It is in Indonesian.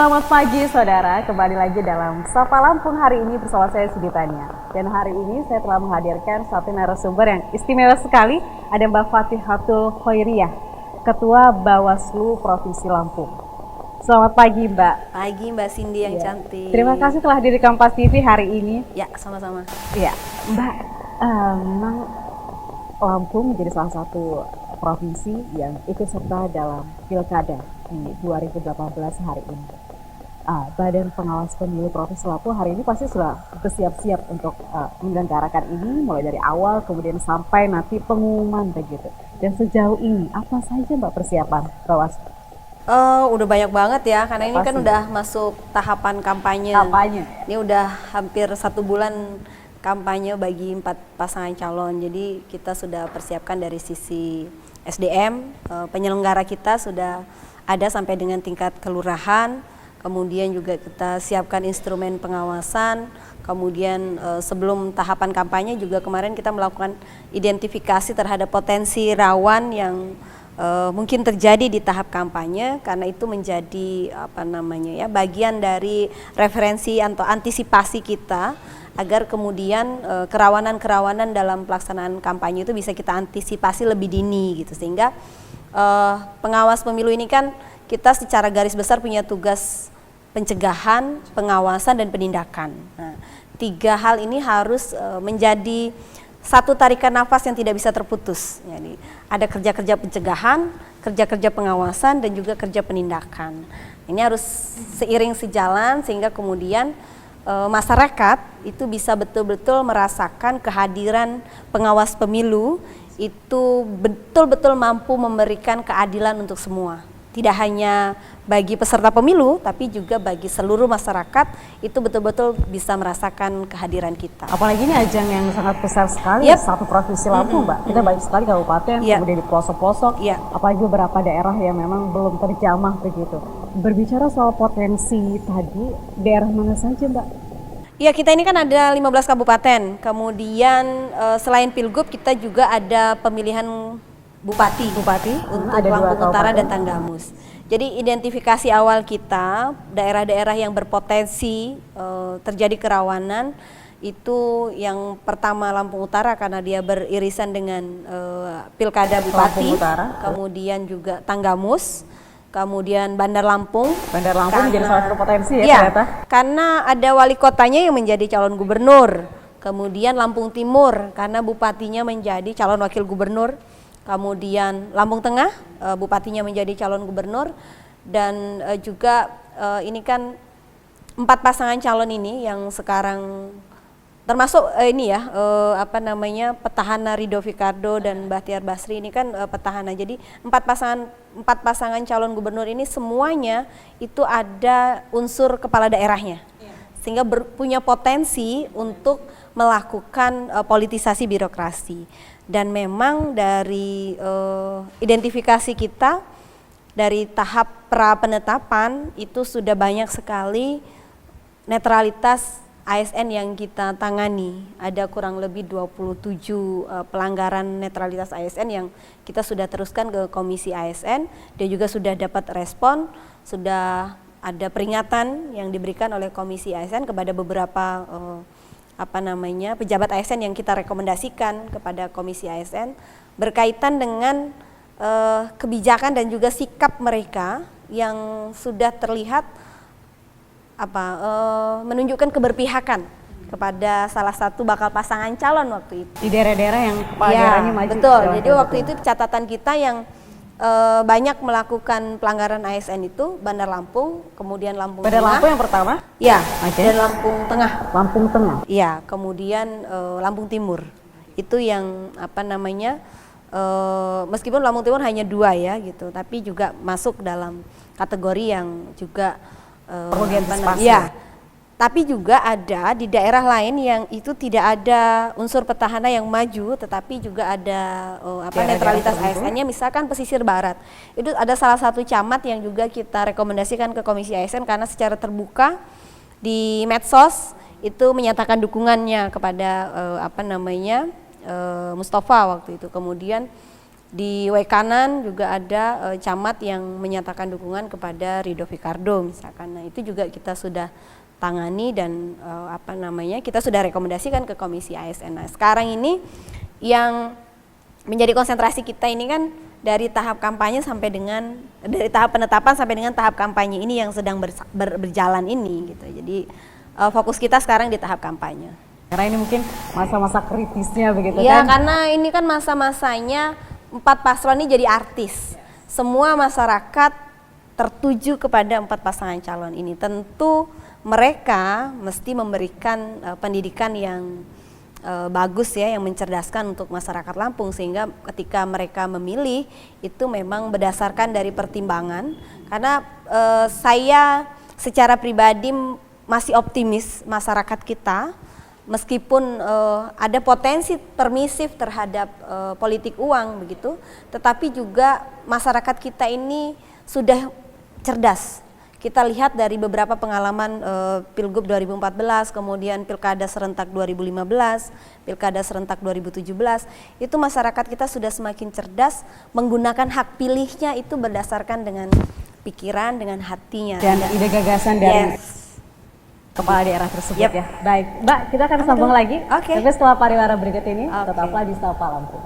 Selamat pagi saudara, kembali lagi dalam Sapa Lampung hari ini bersama saya Siti Tania. Dan hari ini saya telah menghadirkan satu narasumber yang istimewa sekali, ada Mbak Fathihatul Khoiriyah, Ketua Bawaslu Provinsi Lampung. Selamat pagi Mbak. Pagi Mbak Cindy yang cantik. Terima kasih telah hadir di Kompas TV hari ini. Ya, sama-sama. Ya, Mbak, memang Lampung menjadi salah satu provinsi yang ikut serta dalam pilkada di 2018 hari ini. Badan Pengawas Pemilu Provinsi Lampung hari ini pasti sudah bersiap-siap untuk menyelenggarakan ini mulai dari awal kemudian sampai nanti pengumuman begitu. Dan sejauh ini apa saja Mbak persiapan Bawaslu? Udah banyak banget ya, karena ini kan Pasti. udah masuk tahapan kampanye. Ini udah hampir 1 bulan kampanye bagi 4 pasangan calon. Jadi kita sudah persiapkan dari sisi SDM, penyelenggara kita sudah ada sampai dengan tingkat kelurahan, kemudian juga kita siapkan instrumen pengawasan, kemudian sebelum tahapan kampanye juga kemarin kita melakukan identifikasi terhadap potensi rawan yang mungkin terjadi di tahap kampanye, karena itu menjadi bagian dari referensi atau antisipasi kita agar kemudian kerawanan-kerawanan dalam pelaksanaan kampanye itu bisa kita antisipasi lebih dini gitu, sehingga pengawas pemilu ini kan kita secara garis besar punya tugas pencegahan, pengawasan, dan penindakan. Nah, 3 hal ini harus menjadi satu tarikan nafas yang tidak bisa terputus. Jadi ada kerja-kerja pencegahan, kerja-kerja pengawasan, dan juga kerja penindakan. Ini harus seiring sejalan sehingga kemudian masyarakat itu bisa betul-betul merasakan kehadiran pengawas pemilu itu betul-betul mampu memberikan keadilan untuk semua. Tidak hanya bagi peserta pemilu, tapi juga bagi seluruh masyarakat itu betul-betul bisa merasakan kehadiran kita. Apalagi ini ajang yang sangat besar sekali, satu provinsi Lampung Mbak. Kita banyak sekali kabupaten, kemudian di pelosok-pelosok, apalagi beberapa daerah yang memang belum terjamah begitu. Berbicara soal potensi tadi, daerah mana saja Mbak? Ya, kita ini kan ada 15 kabupaten, kemudian selain Pilgub kita juga ada pemilihan Bupati untuk ada Lampung Utara dan Tanggamus. Jadi identifikasi awal kita daerah-daerah yang berpotensi terjadi kerawanan itu yang pertama Lampung Utara karena dia beririsan dengan Pilkada Bupati, kemudian juga Tanggamus, kemudian Bandar Lampung menjadi salah satu potensi ya ternyata. Karena ada wali kotanya yang menjadi calon gubernur, kemudian Lampung Timur karena bupatinya menjadi calon wakil gubernur, kemudian Lampung Tengah bupatinya menjadi calon gubernur, dan juga ini kan 4 pasangan calon ini yang sekarang termasuk petahana Ridho Fikardo dan Bahtiar Basri ini kan petahana. Jadi 4 pasangan calon gubernur ini semuanya itu ada unsur kepala daerahnya, sehingga punya potensi untuk melakukan politisasi birokrasi. Dan memang dari identifikasi kita dari tahap pra penetapan itu sudah banyak sekali netralitas ASN yang kita tangani. Ada kurang lebih 27 pelanggaran netralitas ASN yang kita sudah teruskan ke Komisi ASN. Dia juga sudah dapat respon, sudah ada peringatan yang diberikan oleh Komisi ASN kepada beberapa pejabat ASN yang kita rekomendasikan kepada Komisi ASN berkaitan dengan kebijakan dan juga sikap mereka yang sudah terlihat menunjukkan keberpihakan kepada salah satu bakal pasangan calon waktu itu di daerah-daerah yang kepala daerahnya maju. Betul. Jadi waktu itu catatan kita yang banyak melakukan pelanggaran ASN itu Bandar Lampung, kemudian Lampung Tengah. Bandar Lampung yang pertama? Ya, dan Lampung Tengah. Lampung Tengah. Iya, kemudian Lampung Timur. Itu yang meskipun Lampung Timur hanya 2 ya gitu, tapi juga masuk dalam kategori yang juga perlu diantisipasi. Ya. Tapi juga ada di daerah lain yang itu tidak ada unsur petahana yang maju, tetapi juga ada netralitas ASN-nya, misalkan pesisir barat. Itu ada salah satu camat yang juga kita rekomendasikan ke Komisi ASN karena secara terbuka di medsos itu menyatakan dukungannya kepada Mustafa waktu itu. Kemudian Di Wekanan juga ada camat yang menyatakan dukungan kepada Ridho Fikardo misalkan. Nah, itu juga kita sudah tangani dan kita sudah rekomendasikan ke Komisi ASN. Nah, sekarang ini yang menjadi konsentrasi kita ini kan dari tahap kampanye sampai dengan dari tahap penetapan sampai dengan tahap kampanye ini yang sedang berjalan ini gitu. Jadi fokus kita sekarang di tahap kampanye. Karena ini mungkin masa-masa kritisnya begitu ya, kan? Karena ini kan masa-masanya 4 paslon ini jadi artis. Semua masyarakat tertuju kepada 4 pasangan calon ini. Tentu mereka mesti memberikan pendidikan yang bagus ya, yang mencerdaskan untuk masyarakat Lampung, sehingga ketika mereka memilih itu memang berdasarkan dari pertimbangan. Karena saya secara pribadi masih optimis masyarakat kita, meskipun ada potensi permisif terhadap politik uang begitu, tetapi juga masyarakat kita ini sudah cerdas. Kita lihat dari beberapa pengalaman Pilgub 2014, kemudian Pilkada serentak 2015, Pilkada serentak 2017, itu masyarakat kita sudah semakin cerdas menggunakan hak pilihnya itu berdasarkan dengan pikiran, dengan hatinya. Dan ide gagasan dari kepala daerah tersebut ya. Baik, Mbak, kita akan sambung lagi. Tapi setelah pariwara berikut ini, tetaplah di Sapa Lampung.